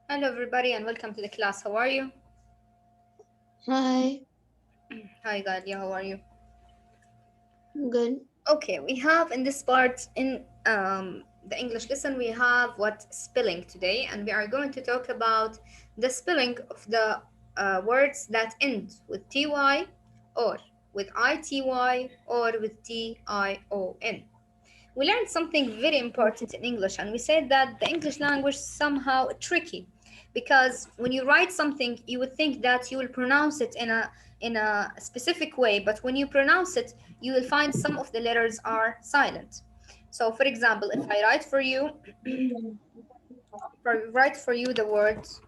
Hello, everybody, and welcome to the class. How are you? Hi, Hi, Galia. How are you? good. Okay, we have in this part in the English lesson, we have what spelling today, and we are going to talk about the spelling of the words that end with ty or with ity or with tion. We learned something very important in English, and we said that the English language is somehow tricky because when you write something, you would think that you will pronounce it in a specific way, but when you pronounce it, you will find some of the letters are silent. So, for example, if I write for you, the words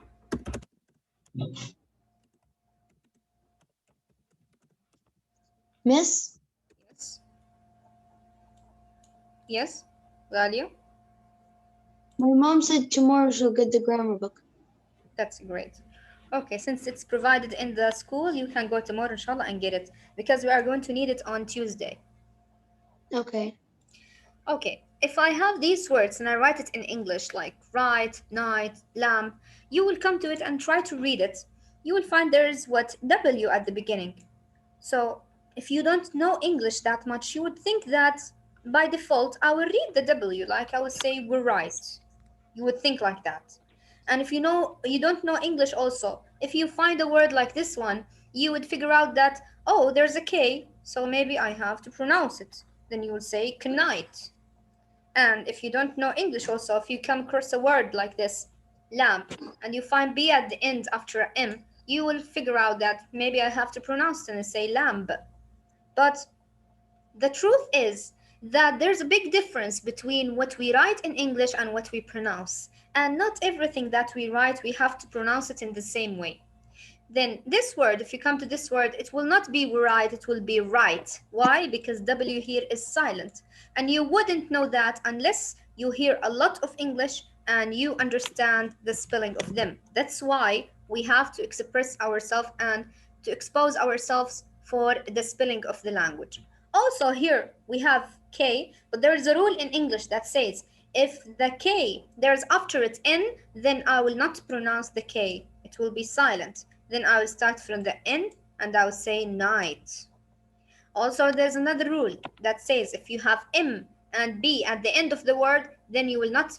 Miss, yes, yes, Galia, my mom said tomorrow she'll get the grammar book. that's great. Okay, since it's provided in the school, you can go tomorrow, inshallah, and get it because we are going to need it on Tuesday. Okay. Okay, if I have these words and I write it in English, like right, night, lamp, you will come to it and try to read it. You will find there is what W at the beginning. So if you don't know English that much, you would think that by default I will read the W, like I would say we're right. You would think like that. And if you don't know English also, if you find a word like this one, you would figure out that, oh, there's a K, so maybe I have to pronounce it. Then you will say knight. And if you don't know English also, if you come across a word like this, lamp, and you find B at the end after a M, you will figure out that maybe I have to pronounce it and say lamb. But the truth is that there's a big difference between what we write in English and what we pronounce. And not everything that we write, we have to pronounce it in the same way. Then this word, if you come to this word, it will not be right, it will be right. Why? Because W here is silent. And you wouldn't know that unless you hear a lot of English and you understand the spelling of them. That's why we have to express ourselves and to expose ourselves for the spelling of the language. Also, here we have K, but there is a rule in English that says if the K there's after it N, then I will not pronounce the K. It will be silent. Then I will start from the end and I will say night. Also, there's another rule that says if you have M and B at the end of the word, then you will not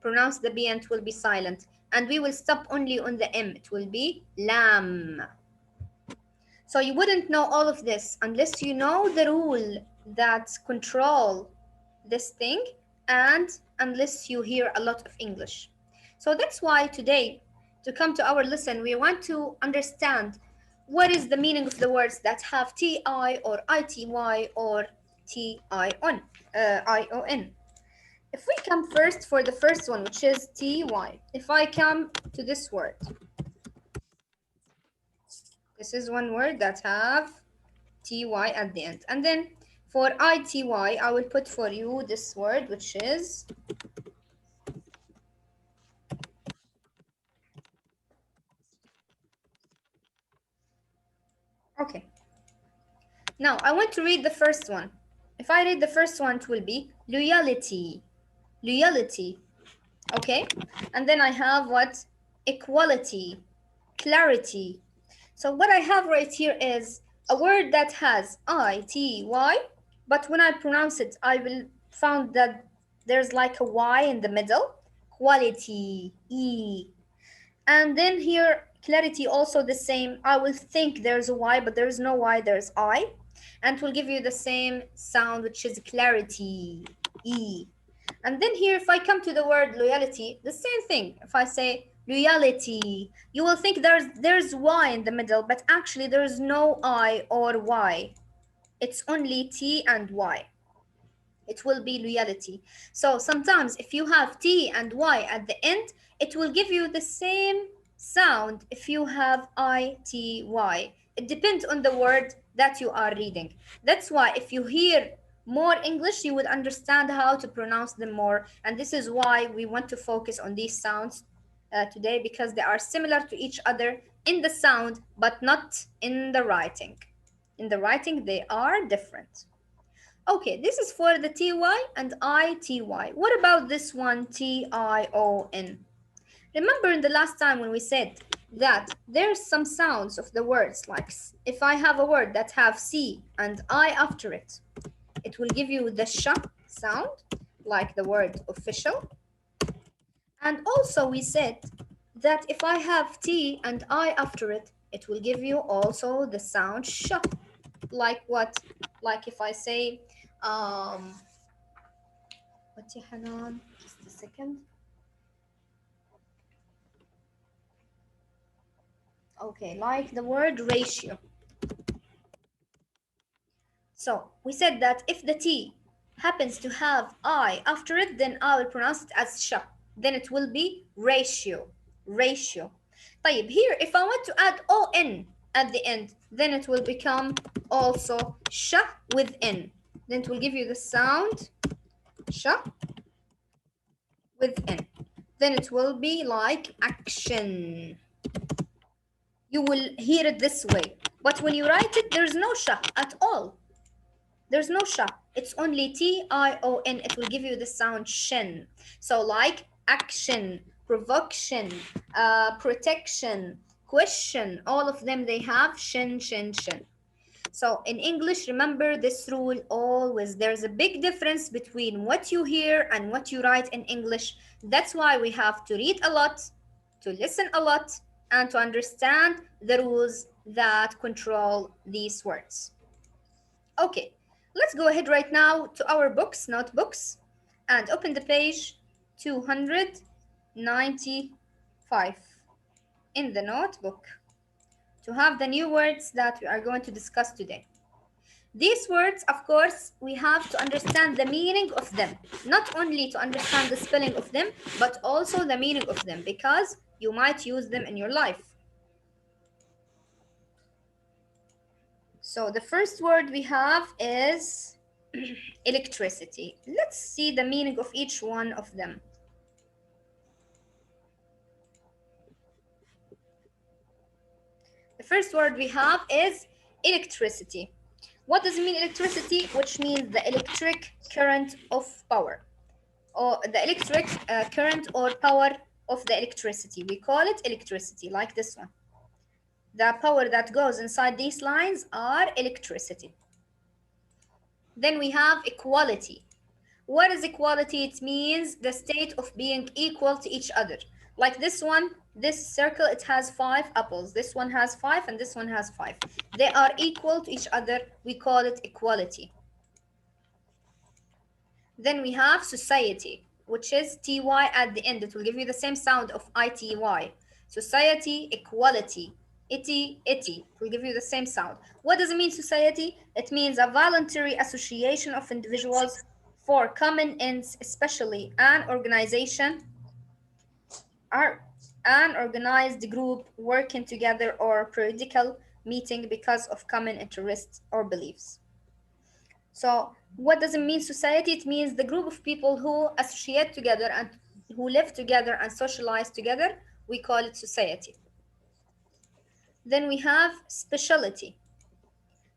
pronounce the B and it will be silent. And we will stop only on the M. It will be lamb. So you wouldn't know all of this unless you know the rule that control this thing and unless you hear a lot of English. So that's why today, to come to our lesson, we want to understand what is the meaning of the words that have ti or ity or ion. If we come first for the first one, which is ty, if I come to this word, this is one word that have ty at the end. And then for ity, I will put for you this word, which is, okay. Now I want to read the first one. If I read the first one, it will be loyalty. Loyalty. Okay? And then I have what? Equality. Clarity. So what I have right here is a word that has ity, but when I pronounce it, I will found that there's like a y in the middle. Quality. E. And then here, clarity also the same. I will think there's a Y, but there's no Y, there's I. And it will give you the same sound, which is clarity, E. And then here, if I come to the word loyalty, the same thing. If I say loyalty, you will think there's Y in the middle, but actually there's no I or Y. It's only T and Y. It will be loyalty. So sometimes if you have T and Y at the end, it will give you the same sound if you have ITY. It depends on the word that you are reading. That's why if you hear more English, you would understand how to pronounce them more. And this is why we want to focus on these sounds today because they are similar to each other in the sound, but not in the writing. In the writing, they are different. Okay, this is for the TY and ITY. What about this one, TION? Remember in the last time when we said that there's some sounds of the words, like if I have a word that have C and I after it, it will give you the sh sound, like the word official. And also we said that if I have T and I after it, it will give you also the sound sh. Like what? Like if I say, what يا حنان? Just a second. Okay, like the word ratio. So we said that if the T happens to have I after it, then I will pronounce it as sh. Then it will be ratio. Ratio. طيب, here, if I want to add on at the end, then it will become also sh with n. Then it will give you the sound sh with n. Then it will be like action. You will hear it this way. But when you write it, there's no sh at all. There's no sh. It's only tion. It will give you the sound shin. So like action, provocation, protection, question, all of them, they have shin, shin, shin. So in English, remember this rule always. There's a big difference between what you hear and what you write in English. That's why we have to read a lot, to listen a lot, and to understand the rules that control these words. Okay, let's go ahead right now to our books, notebooks, and open the page 295 in the notebook to have the new words that we are going to discuss today. These words, of course, we have to understand the meaning of them, not only to understand the spelling of them, but also the meaning of them, because you might use them in your life. So the first word we have is electricity. Let's see the meaning of each one of them. The first word we have is electricity. What does it mean, electricity? Which means the electric current of power, or the electric current or power of the electricity. We call it electricity, like this one. The power that goes inside these lines are electricity. Then we have equality. What is equality? It means the state of being equal to each other. Like this one, this circle, it has 5 apples. This one has 5 and this one has 5. They are equal to each other. We call it equality. Then we have society, which is ty at the end. It will give you the same sound of ity. Society, equality. Ity, ity. It will give you the same sound. What does it mean, society? It means a voluntary association of individuals for common ends, especially an organization, or an organized group working together, or periodical meeting because of common interests or beliefs. So what does it mean, society? It means the group of people who associate together and who live together and socialize together. We call it society. Then we have specialty.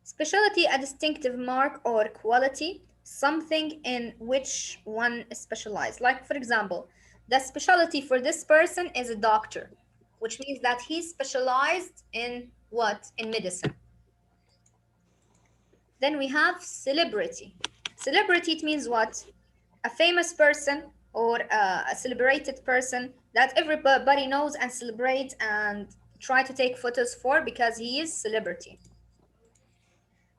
Specialty, a distinctive mark or quality, something in which one is specialized. Like, for example, the specialty for this person is a doctor, which means that he's specialized in what? In medicine. Then we have celebrity. Celebrity, it means what? A famous person, or a celebrated person that everybody knows and celebrates and try to take photos for because he is celebrity.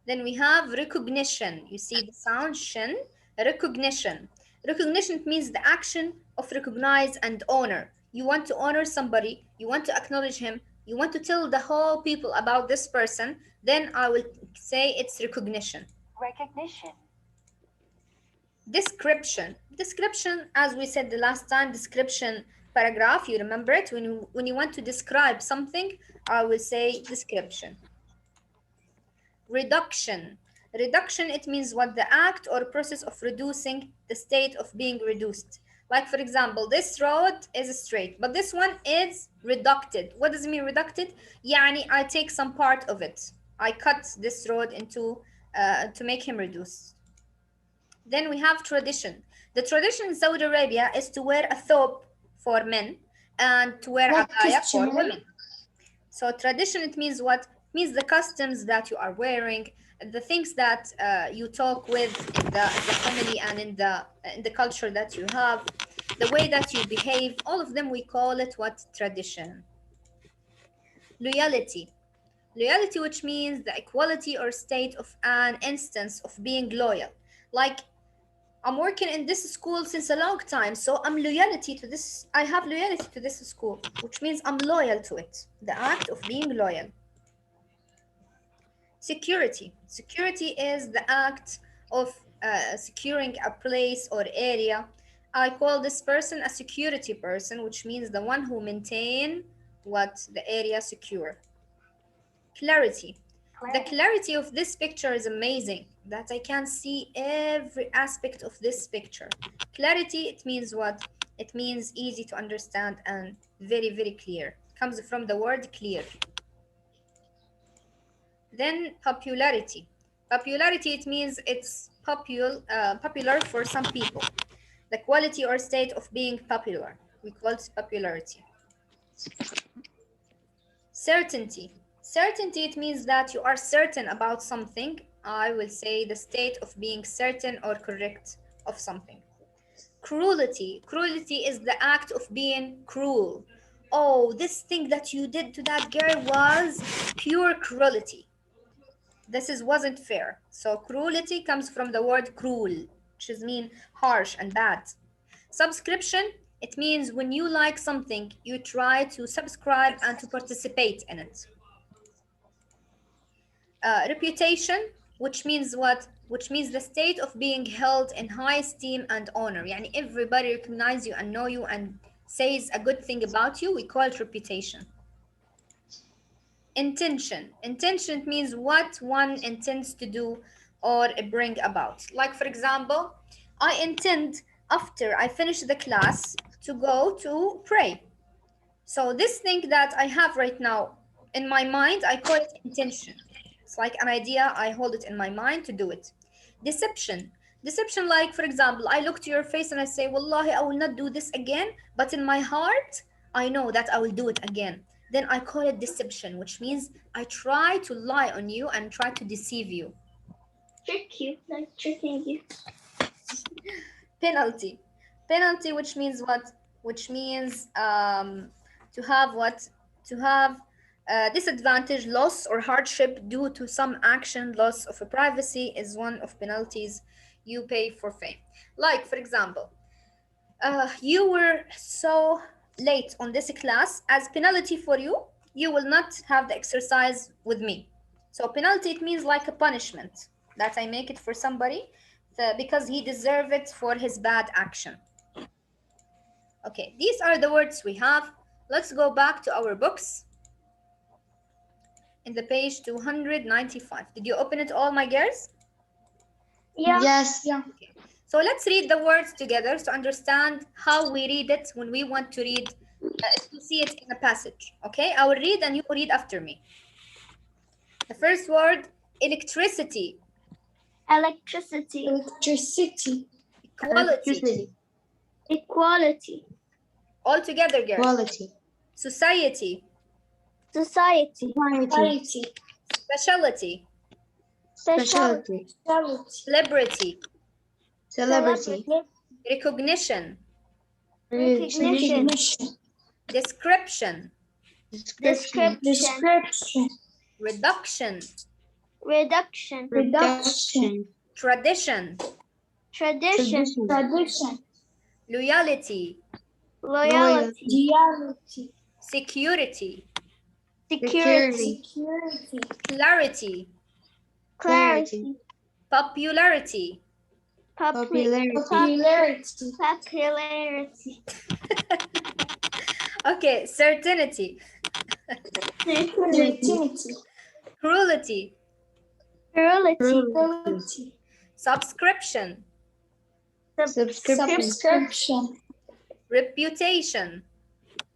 Then we have recognition. You see the sound shin, recognition. Recognition means the action of recognize and honor. You want to honor somebody, you want to acknowledge him, you want to tell the whole people about this person, then I will say it's recognition. Recognition. Description. Description, as we said the last time, description paragraph, you remember it? When you want to describe something, I will say description. Reduction. Reduction, it means what? The act or process of reducing, the state of being reduced. Like, for example, this road is straight, but this one is reducted. What does it mean, reducted? يعني I take some part of it. I cut this road into, to make him reduce. Then we have tradition. The tradition in Saudi Arabia is to wear a thobe for men, and to wear Like abaya for customary. women. So tradition, it means what? It means the customs that you are wearing, the things that you talk with in the family and in the culture that you have, the way that you behave, all of them we call it what? Tradition. Loyalty. Loyalty, which means the equality or state of an instance of being loyal. Like, I'm working in this school since a long time, so I have loyalty to this school, which means I'm loyal to it. The act of being loyal. Security. Security is the act of securing a place or area. I call this person a security person, which means the one who maintain what the area secure. Clarity. The clarity of this picture is amazing, that I can see every aspect of this picture. Clarity, it means what? It means easy to understand and very, very clear. Comes from the word clear. Then popularity. Popularity, it means it's popular for some people. The quality or state of being popular. We call it popularity. Certainty. Certainty, it means that you are certain about something. I will say the state of being certain or correct of something. Cruelty. Cruelty is the act of being cruel. Oh, this thing that you did to that girl was pure cruelty. Wasn't fair. So cruelty comes from the word cruel, which is mean harsh and bad. Subscription, it means when you like something, you try to subscribe and to participate in it. Reputation, which means what? Which means the state of being held in high esteem and honor. Yani everybody recognize you and know you and says a good thing about you. We call it reputation. Intention. Intention means what one intends to do or bring about. Like, for example, I intend after I finish the class to go to pray. So this thing that I have right now in my mind, I call it intention. It's like an idea, I hold it in my mind to do it. Deception. Deception, like, for example, I look to your face and I say, Wallahi, I will not do this again. But in my heart, I know that I will do it again. Then I call it deception, which means I try to lie on you and try to deceive you. Trick you, like tricking you. Penalty. Penalty, which means what? Which means to have what? To have disadvantage, loss, or hardship due to some action. Loss of a privacy is one of penalties you pay for fame. Like, for example, you were so late on this class. As penalty for you, you will not have the exercise with me. So penalty, it means like a punishment that I make it for somebody because he deserves it for his bad action. Okay, these are the words we have. Let's go back to our books in the page 295. Did you open it all, my girls? Yeah. Yes. Yeah. Okay. So let's read the words together to understand how we read it when we want to read, to see it in a passage. Okay, I will read and you read after me. The first word, electricity. Electricity. Electricity. Equality. Equality. All together, girls. Equality. Society. Society. Society. Speciality. Specialty. Celebrity. Celebrity. Recognition. Recognition. Description. Description. Description. Reduction. Reduction. Reduction. Tradition. Tradition. Tradition. Loyalty. Loyalty. Reality. Security. Security. Security. Clarity. Clarity. Popularity. Popularity. Popularity. Popularity. Okay, certainty. Creativity. Cruelty. Quality. Subscription. Subscription. Reputation.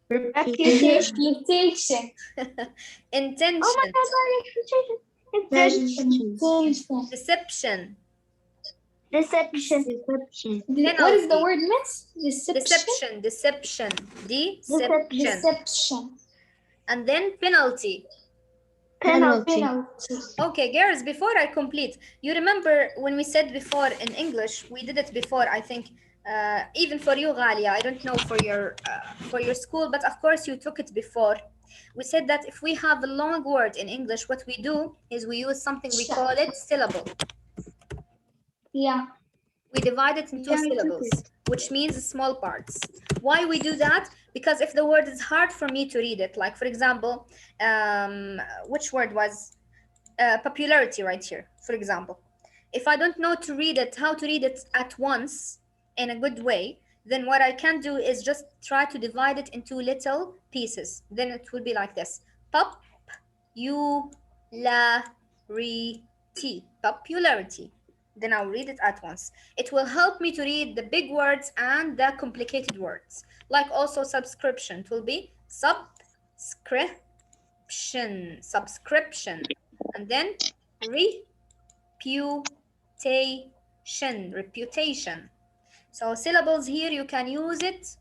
Reputation. Intention. Oh my God, reputation. Intention. Deception. Deception. Deception. What is the Penalty. word, miss? Deception. Deception. Deception. Deception. And then penalty. Penalty. Penalty. Okay, girls, before I complete, you remember when we said before in English, we did it before, I think, even for you, Ghalia, I don't know for your school, but of course you took it before. We said that if we have a long word in English, what we do is we use something we call it syllable. Yeah. We divide it into Yeah, I took syllables, it. which means small parts. Why we do that? Because if the word is hard for me to read it, like for example, which word was popularity right here, for example. If I don't know to read it, how to read it at once in a good way, then what I can do is just try to divide it into little pieces. Then it will be like this. Pop, you, la, re, t. Popularity. Then I'll read it at once. It will help me to read the big words and the complicated words. Like also subscription. It will be subscription. And then reputation. So syllables here, you can use it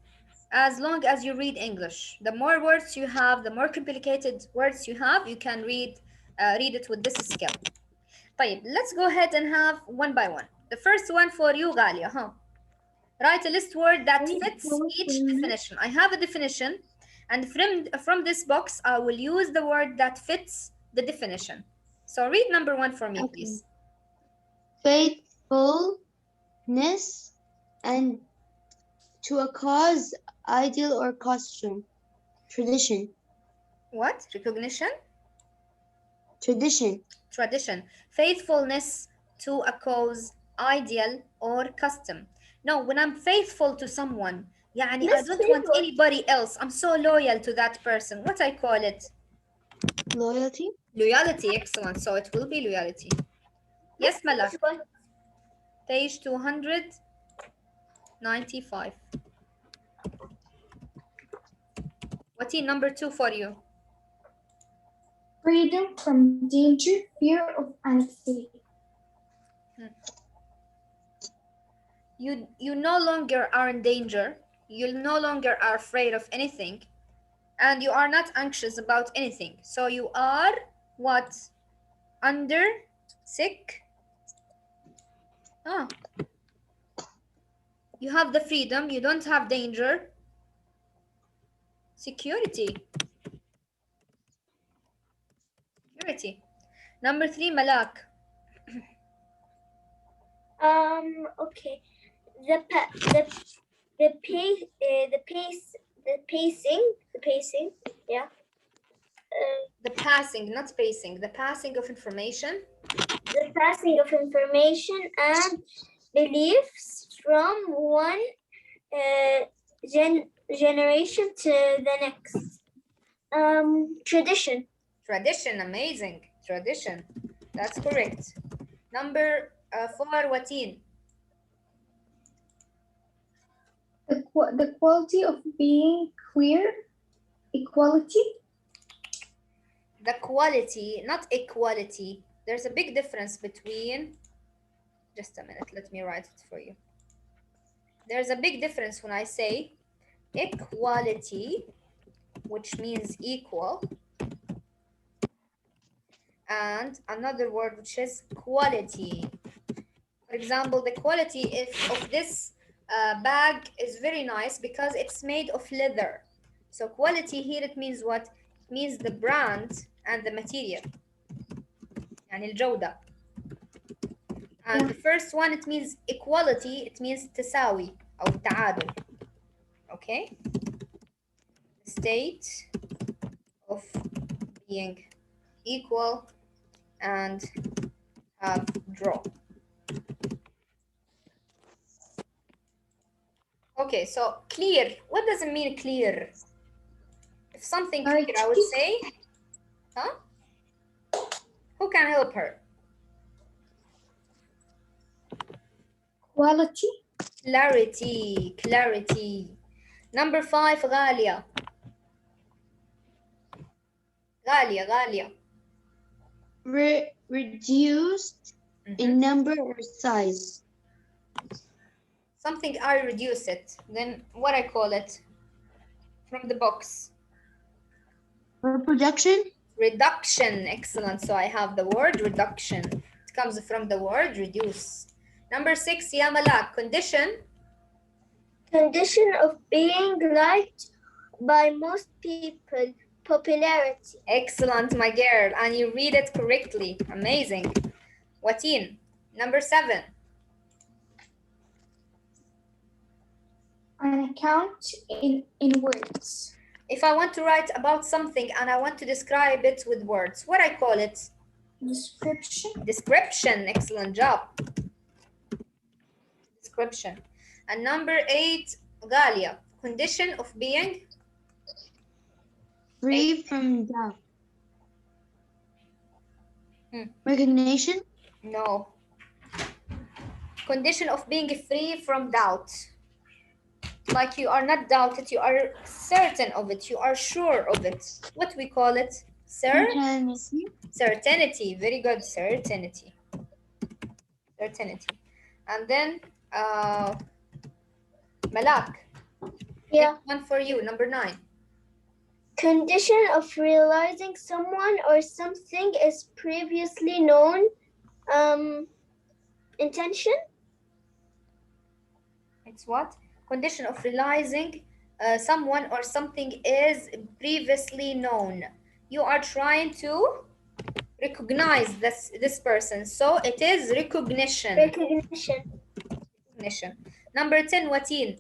as long as you read English. The more words you have, the more complicated words you have, you can read it with this skill. طيب, let's go ahead and have one by one. The first one for you, Galia, huh? Write a list word that fits each definition. I have a definition, and from this box, I will use the word that fits the definition. So read number one for me, please. Faithfulness and to a cause, ideal or custom. Tradition. What? Recognition? Tradition. Tradition. Faithfulness to a cause, ideal or custom. No, when I'm faithful to someone, يعني I don't want anybody else. I'm so loyal to that person. What I call it? Loyalty. Loyalty, excellent. So it will be loyalty. Yes, Malak. Page 295. What's number two for you? Freedom from danger, fear of anxiety. You no longer are in danger. You no longer are afraid of anything. And you are not anxious about anything. So you are what? Under sick? Ah. You have the freedom. You don't have danger. Security. Security. Number three, Malak. Okay. The pacing. Yeah. The passing, not pacing. The passing of information. The passing of information and beliefs from one generation to the next. Tradition. Tradition, amazing. Tradition. That's correct. Number four, Watin. The quality of being queer, equality. The quality, not equality. There's a big difference between, just a minute, let me write it for you. There's a big difference when I say equality, which means equal, and another word which is quality. For example, the quality of this bag is very nice because it's made of leather. So quality here, it means what? It means the brand and the material. يعني الجودة. And the first one, it means equality. It means تساوي أو التعادل. Okay? The state of being equal and have draw. Okay, so clear. What does it mean clear? If something clear, I would say, huh? Who can help her? Quality. Clarity. Number five, Ghalia. Reduced in number or size. Something I reduce it. Then what I call it from the box? Reproduction. Reduction. Excellent. So I have the word reduction. It comes from the word reduce. Number 6, ya Malak. Condition. Condition of being liked by most people. Popularity. Excellent, my girl. And you read it correctly. Amazing. Watin. Number 7. An account in words. If I want to write about something and I want to describe it with words, what I call it? Description. Description. Excellent job. Description. And number 8, Galia. Condition of being Free from doubt. Hmm. Recognition. no. Condition of being free from doubt. Like you are not doubted, you are certain of it, you are sure of it. What we call it? Certainty. Certainty. Very good. Certainty. Certainty. And then Malak. Yeah. Next one for you, number 9. Condition of realizing someone or something is previously known. Intention. It's what? Condition of realizing someone or something is previously known. You are trying to recognize this person. So it is recognition. Recognition. Recognition. Number 10, Watin.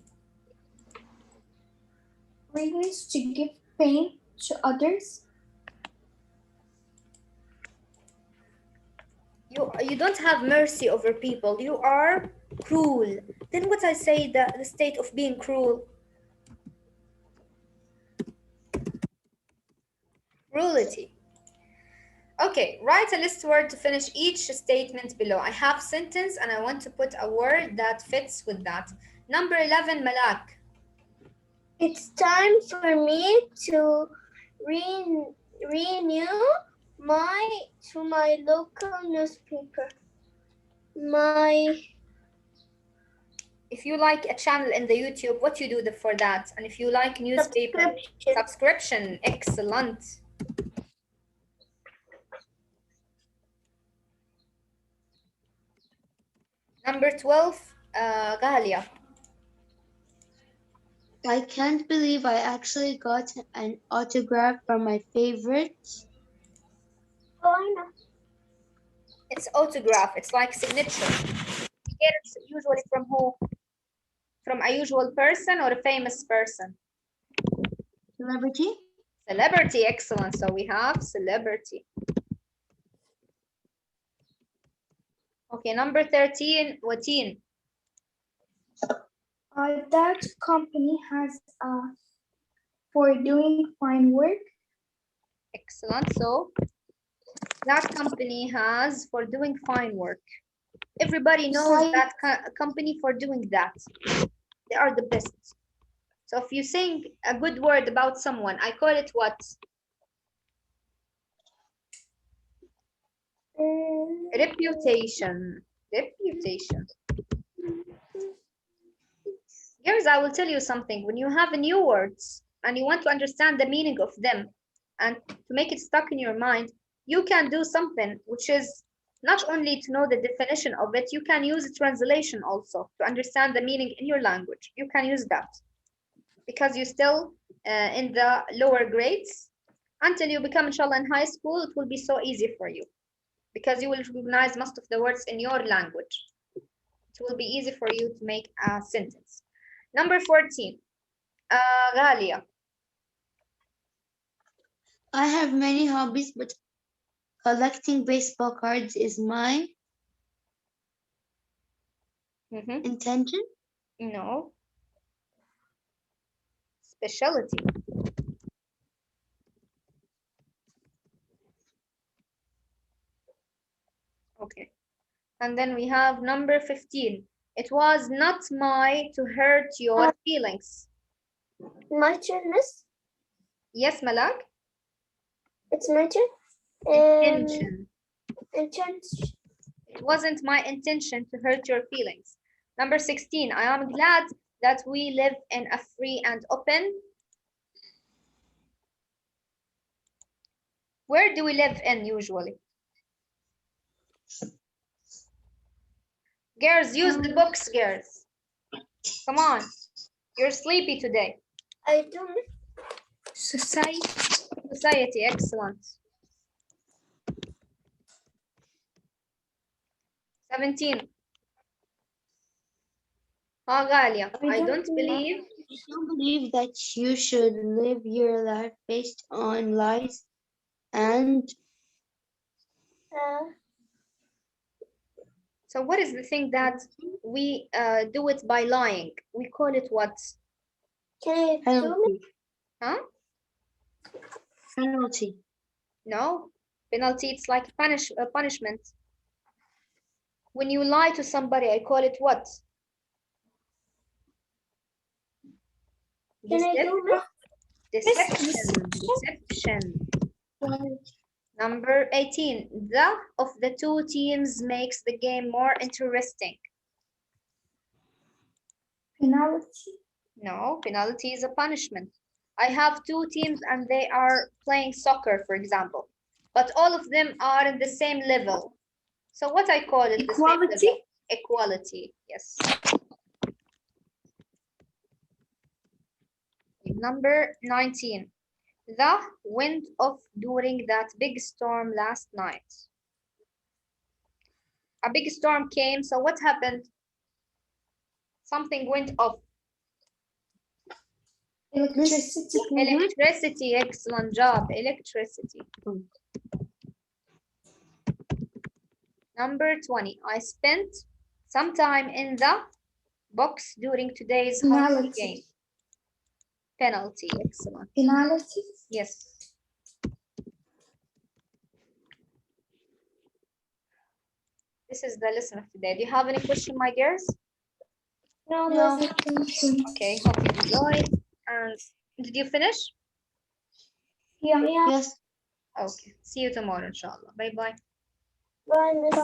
Willingness to give pain to others. You don't have mercy over people. You are cruel. Then what I say, the state of being cruel? Cruelty. Okay, write a list word to finish each statement below. I have sentence and I want to put a word that fits with that. Number 11, Malak. It's time for me to renew my local newspaper. If you like a channel in the YouTube, what you do for that? And if you like newspaper, subscription. Excellent. Number 12, Galia. I can't believe I actually got an autograph from my favorite. Oh, I know. It's autograph. It's like signature. You get it usually from who? From a usual person or a famous person? Celebrity. Celebrity. Excellent. So we have celebrity. Okay, number 13, Watin. That company has for doing fine work. Excellent. So that company has for doing fine work. Everybody knows that company for doing that. They are the best. So if you sing a good word about someone, I call it what? Reputation. Reputation. Girls, I will tell you something. When you have new words and you want to understand the meaning of them and to make it stuck in your mind, you can do something which is not only to know the definition of it, you can use a translation also to understand the meaning in your language. You can use that because you're still in the lower grades. Until you become, inshallah, in high school, it will be so easy for you because you will recognize most of the words in your language. It will be easy for you to make a sentence. Number 14, Galia. I have many hobbies, but collecting baseball cards is my intention. No. Specialty. Okay. And then we have number 15. It was not my to hurt your feelings. My turn, miss? Yes, Malak? It's my turn? Intention. Intention. It wasn't my intention to hurt your feelings. Number 16, I am glad that we live in a free and open. Where do we live in usually? Girls, use the books, girls. Come on. You're sleepy today. I don't. Society. Society, excellent. 17. Ghalia, I don't believe. I don't believe that you should live your life based on lies and So what is the thing that we do it by lying? We call it what? Can you do me? Huh? penalty. No. Penalty, it's like a punishment. When you lie to somebody, I call it what? Can I do me? Deception. Deception. Number 18. The of the two teams makes the game more interesting. Penalty. No, penalty is a punishment. I have two teams and they are playing soccer, for example, but all of them are in the same level. So what I call it? Equality? The same level. Equality, yes. Number 19. The went off during that big storm last night. A big storm came, so what happened? Something went off. Electricity. Electricity, excellent job. Electricity. Number 20. I spent some time in the box during today's hockey Penalty. game. Penalty, excellent. Penalty. Yes. This is the lesson of today. Do you have any question, my girls? No, No. Okay, hope you enjoyed. And did you finish? Yeah. Yes. Okay. See you tomorrow, inshallah. Bye-bye. Bye, Miss.